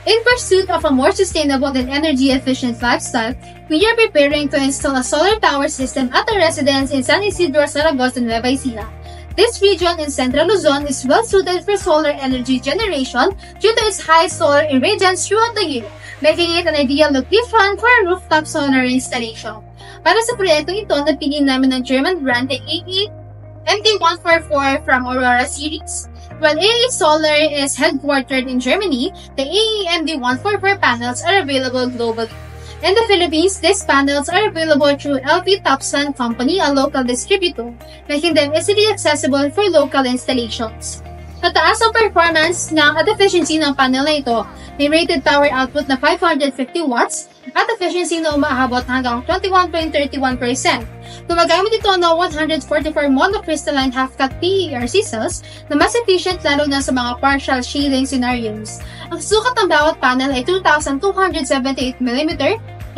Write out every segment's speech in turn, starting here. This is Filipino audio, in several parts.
In pursuit of a more sustainable and energy-efficient lifestyle, we are preparing to install a solar power system at a residence in San Isidro, Zaragoza, Nueva Ecija. This region in Central Luzon is well suited for solar energy generation due to its high solar irradiance throughout the year, making it an ideal location for a rooftop solar installation. Para sa proyektong ito, napili namin ng German brand na AE MD144 from Aurora series. While AE Solar is headquartered in Germany, the AE MD144 panels are available globally. In the Philippines, these panels are available through LV Topsan Company, a local distributor, making them easily accessible for local installations. Mataas ang performance at efficiency ng panel na ito. May rated power output na 550 watts at efficiency na umaabot hanggang 21.31%. Gumagamit ito ng 144 monocrystalline half-cut PERC cells na mas efficient lalo na sa mga partial shielding scenarios. Ang sukat ng bawat panel ay 2,278mm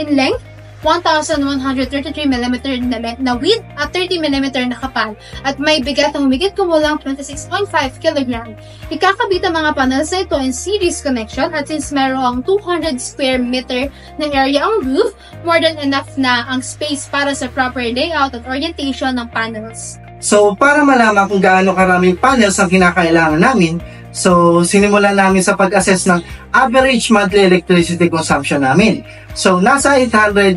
in length, 1,133mm na width at 30mm na kapal at may bigat ng humigit kumulang 26.5 kg. Ikakabit ang mga panels na ito in series connection at since mayroong 200 square meter na area ang roof, more than enough na ang space para sa proper layout at orientation ng panels. So, para malaman kung gaano karaming panels ang kinakailangan namin, so sinimulan namin sa pag-assess ng average monthly electricity consumption namin. So, nasa 800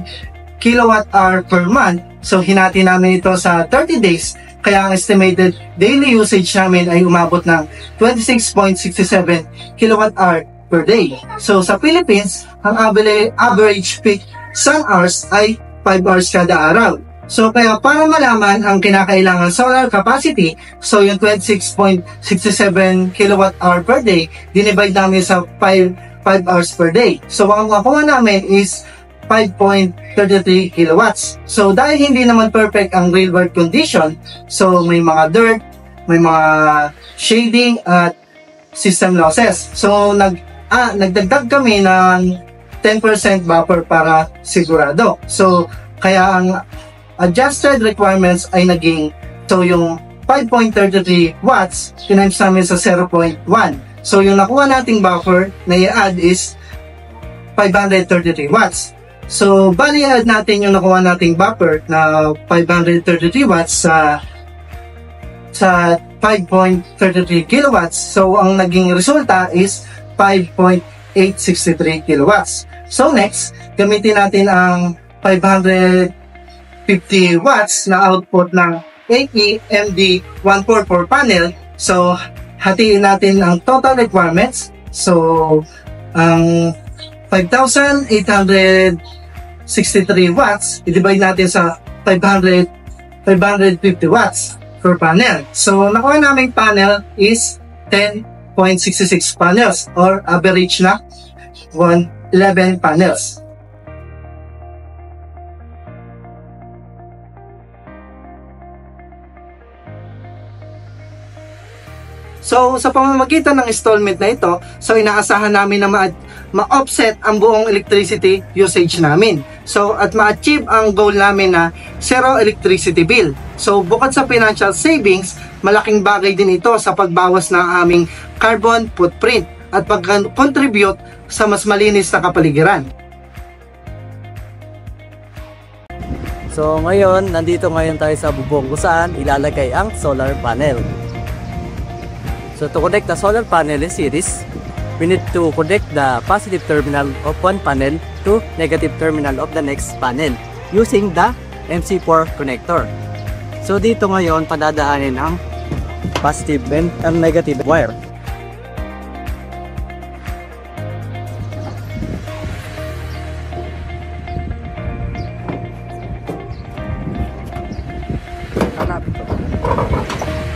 kWh per month. So, hinati namin ito sa 30 days. Kaya ang estimated daily usage namin ay umabot ng 26.67 kWh per day. So, sa Philippines, ang average peak sun hours ay 5 hours kada araw. So, kaya para malaman ang kinakailangan solar capacity, so yung 26.67 kWh per day, dinivide namin sa 5 hours per day. So, ang makuha namin is 5.33 kilowatts. So, dahil hindi naman perfect ang real world condition, so may mga dirt, may mga shading at system losses. So, nagdagdag kami ng 10% buffer para sigurado. So, kaya ang adjusted requirements ay naging, so yung 5.33 watts, tinimes namin sa 0.1. So, yung nakuha nating buffer na i-add is 533 watts. So, bali add natin yung nakuha nating buffer na 533 watts sa 5.33 kilowatts. So, ang naging resulta is 5.863 kilowatts. So, next, gamitin natin ang 550 watts na output ng AE MD144 panel. So, hatiin natin ang total requirements. So, ang 5,863 watts, i-divide natin sa 550 watts per panel. So, nakuha naming panel is 10.66 panels or average na 11 panels. So, sa pamamagitan ng installment na ito, so inaasahan namin na ma-offset ang buong electricity usage namin. So, at ma-achieve ang goal namin na zero electricity bill. So, bukod sa financial savings, malaking bagay din ito sa pagbawas ng aming carbon footprint at pag-contribute sa mas malinis na kapaligiran. So, ngayon, nandito tayo sa bubong kung saan ilalagay ang solar panel. So to connect the solar panel in series, we need to connect the positive terminal of one panel to negative terminal of the next panel using the MC4 connector. So dito ngayon padadaanin ang positive and negative wire.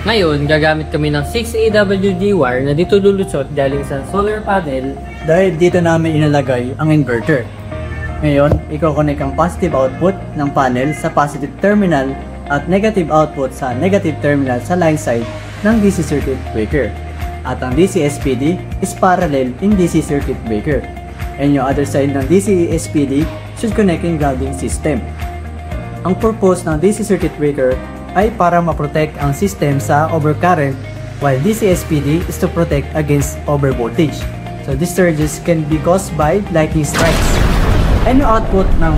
Ngayon, gagamit kami ng 6AWD wire na dito lulusot galing sa solar panel dahil dito namin inalagay ang inverter. Ngayon, i-connect ang positive output ng panel sa positive terminal at negative output sa negative terminal sa line side ng DC circuit breaker. At ang DC SPD is parallel in DC circuit breaker. And yung other side ng DC SPD should connect in grounding system. Ang purpose ng DC circuit breaker ay para ma-protect ang system sa overcurrent, while DC SPD is to protect against overvoltage. So these surges can be caused by lightning strikes. And yung output ng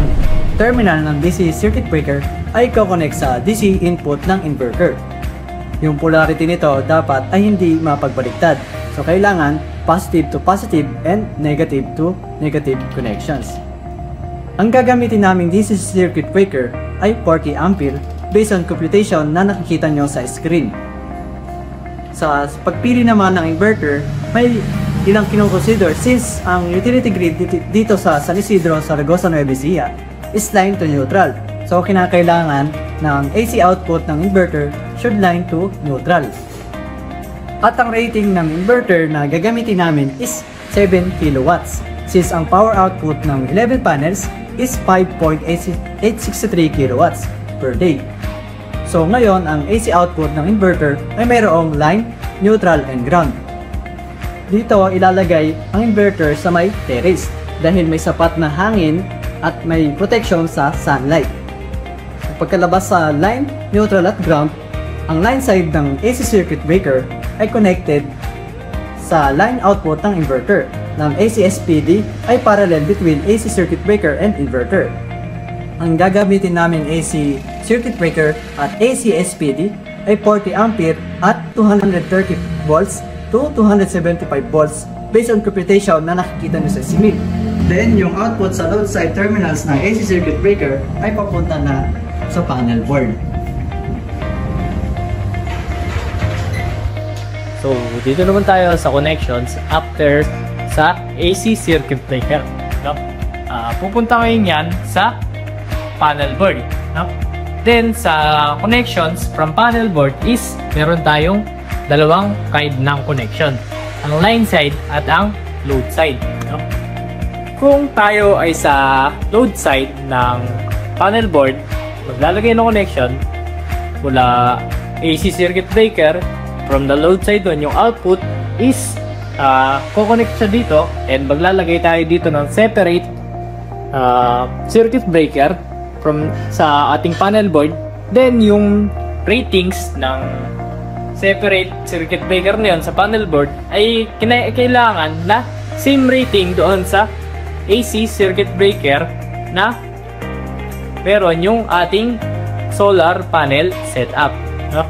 terminal ng DC circuit breaker ay i-connect sa DC input ng inverter. Yung polarity nito dapat ay hindi mapagbaliktad. So kailangan positive to positive and negative to negative connections. Ang gagamitin naming DC circuit breaker ay 40 ampere based on computation na nakikita nyo sa screen. Sa pagpili naman ng inverter, may ilang kinoconsider since ang utility grid dito sa San Isidro, Zaragoza, Nueva Ecija is line to neutral. So kinakailangan ng AC output ng inverter should line to neutral. At ang rating ng inverter na gagamitin namin is 7 kilowatts since ang power output ng 11 panels is 5.863 kilowatts per day. So ngayon, ang AC output ng inverter ay mayroong line, neutral, and ground. Dito ilalagay ang inverter sa may terrace dahil may sapat na hangin at may protection sa sunlight. Pagkalabas sa line, neutral at ground, ang line side ng AC circuit breaker ay connected sa line output ng inverter. Ng AC SPD ay parallel between AC circuit breaker and inverter. Ang gagamitin namin AC circuit breaker at AC SPD ay 40 ampere at 230 volts to 275 volts based on computation na nakikita nyo sa screen. Then, yung output sa load side terminals ng AC circuit breaker ay papunta na sa panel board. So, dito naman tayo sa connections after sa AC circuit breaker. No? Pupunta ngayon yan sa panel board. No? Then, sa connections from panel board is meron tayong dalawang kind ng connection. Ang line side at ang load side. No? Kung tayo ay sa load side ng panel board, maglalagay ng connection mula AC circuit breaker. From the load side doon, yung output is kukonect siya dito and maglalagay tayo dito ng separate circuit breaker from sa ating panel board. Then yung ratings ng separate circuit breaker na yun sa panel board ay kailangan na same rating doon sa AC circuit breaker na meron yung ating solar panel setup. No?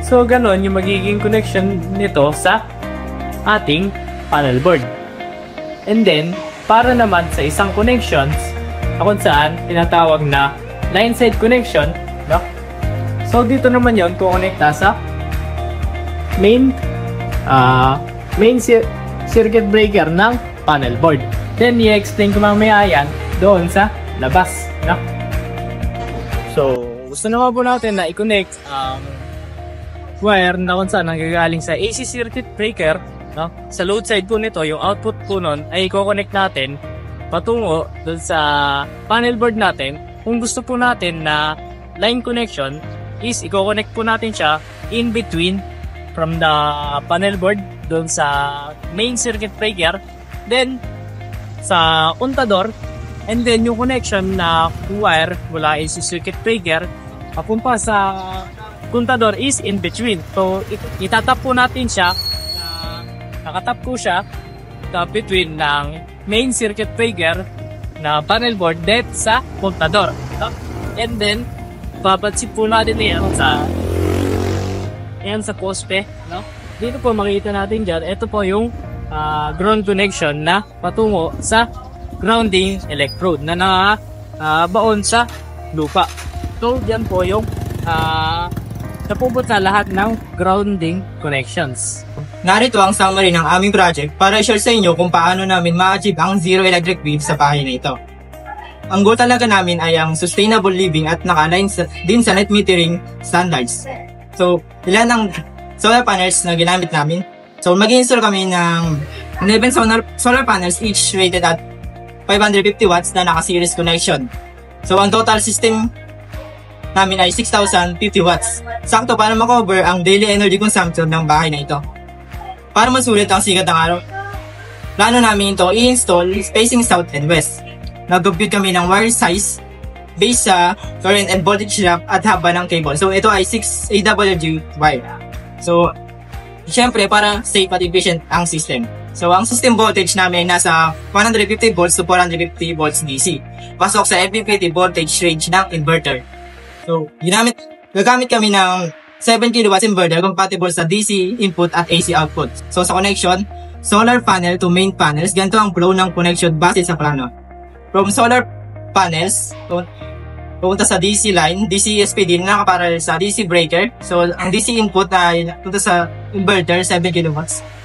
So, ganon yung magiging connection nito sa ating panel board. And then, para naman sa isang connections, kung saan tinatawag na line side connection, no? So, dito naman yon kukonekta sa main circuit breaker ng panel board. Then, i-explain ko mamaya yan doon sa labas. No? So, gusto naman po natin na i-connect wire na kung saan nanggagaling sa AC circuit breaker, no? Sa load side po nito, yung output po nun ay i-connect natin patungo dun sa panel board natin. Kung gusto po natin na line connection is i-connect po natin siya in between from the panel board dun sa main circuit breaker, then sa contador, and then yung connection na wire mula AC circuit breaker papunta sa contador is in between. So, itatap po natin siya nakatap po siya between ng main circuit breaker na panel board then sa contador. And then, papansin po natin yan sa poste. No? Dito po makita natin dyan, ito po yung ground connection na patungo sa grounding electrode na nakabaon sa lupa. So, dyan po yung napupunta lahat ng grounding connections. Narito ang summary ng aming project para i-share sa inyo kung paano namin ma-achieve ang zero electric bill sa bahay na ito. Ang goal talaga namin ay ang sustainable living at naka-align din sa net metering standards. So, ilan ang solar panels na ginamit namin. So, mag-install kami ng 11 solar panels, each rated at 550 watts na naka-series connection. So, ang total system namin ay 6,050 watts. Sakto para makover ang daily energy consumption ng bahay na ito. Para masulit ang sikat ng araw, plano namin ito i-install spacing south and west. Nag-compute kami ng wire size based sa current and voltage drop at haba ng cable. So, ito ay 6 AWG wire. So, syempre, para safe at efficient ang system. So, ang system voltage namin ay nasa 150 volts to 450 volts DC. Pasok sa MPPT voltage range ng inverter. So, gagamit kami ng 7 kW inverter compatible sa DC input at AC output. So, sa connection, solar panel to main panels, ganito ang flow ng connection base sa plano. From solar panels, pupunta sa DC line, DC SPD na nakaparallel sa DC breaker. So, ang DC input ay punta sa inverter, 7 kW.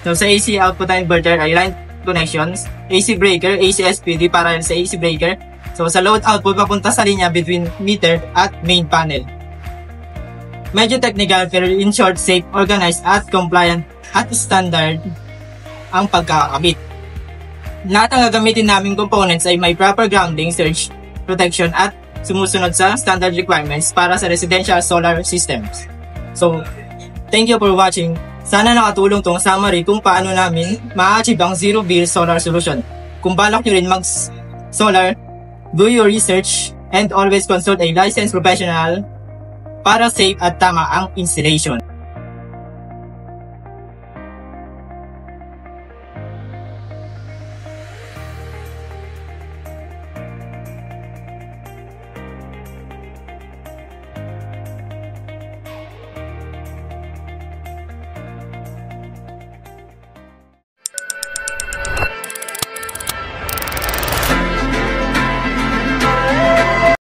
So, sa AC output ng inverter ay line connections, AC breaker, AC SPD parallel sa AC breaker. So, sa load output, papunta sa linya between meter at main panel. Medyo technical pero in short, safe, organized at compliant at standard ang pagkakabit. Lahat ng gagamitin naming components ay may proper grounding, surge protection at sumusunod sa standard requirements para sa residential solar systems. So, thank you for watching. Sana nakatulong tong summary kung paano namin ma-achieve ang zero bill solar solution. Kung balak nyo rin mag-solar, do your research and always consult a licensed professional para safe at tama ang installation.